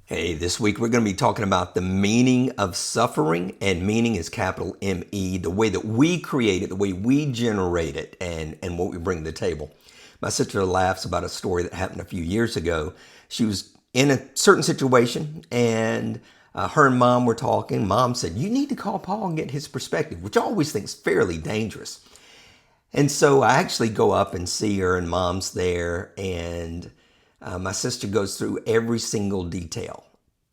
Hey, this week we're going to be talking about the meaning of suffering, and meaning is capital M-E, the way that we create it, the way we generate it, and what we bring to the table. My sister laughs about a story that happened a few years ago. She was in a certain situation, and her and mom were talking. Mom said, "You need to call Paul and get his perspective," which I always think is fairly dangerous. And so I actually go up and see her, and mom's there, and my sister goes through every single detail.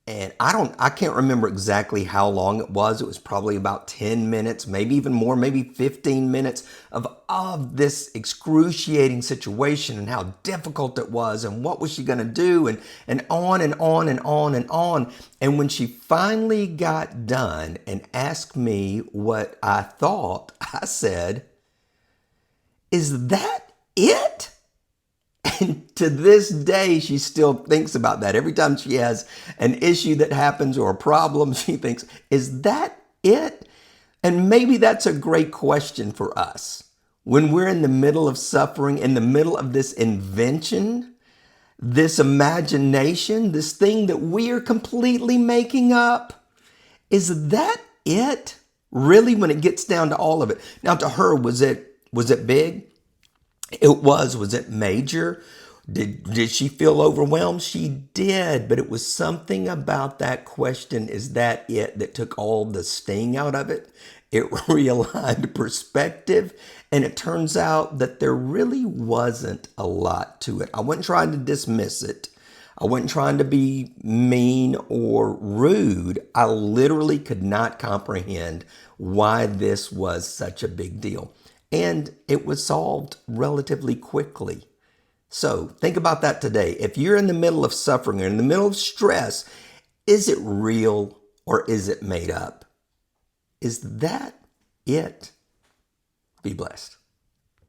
And I can't remember exactly how long it was. It was probably about 10 minutes, maybe even more, maybe 15 minutes of this excruciating situation and how difficult it was and what was she going to do and on and on and on and on. And when she finally got done and asked me what I thought, I said, "Is that it?" And to this day, she still thinks about that. Every time she has an issue that happens or a problem, she thinks, "Is that it?" And maybe that's a great question for us. When we're in the middle of suffering, in the middle of this invention, this imagination, this thing that we are completely making up, is that it? Really, when it gets down to all of it. Now, to her, was it big? It was. Was it major? Did she feel overwhelmed? She did, but it was something about that question, "Is that it?" that took all the sting out of it. It realigned perspective, and it turns out that there really wasn't a lot to it. I wasn't trying to dismiss it. I wasn't trying to be mean or rude. I literally could not comprehend why this was such a big deal. And it was solved relatively quickly. So think about that today. If you're in the middle of suffering or in the middle of stress, is it real or is it made up? Is that it? Be blessed.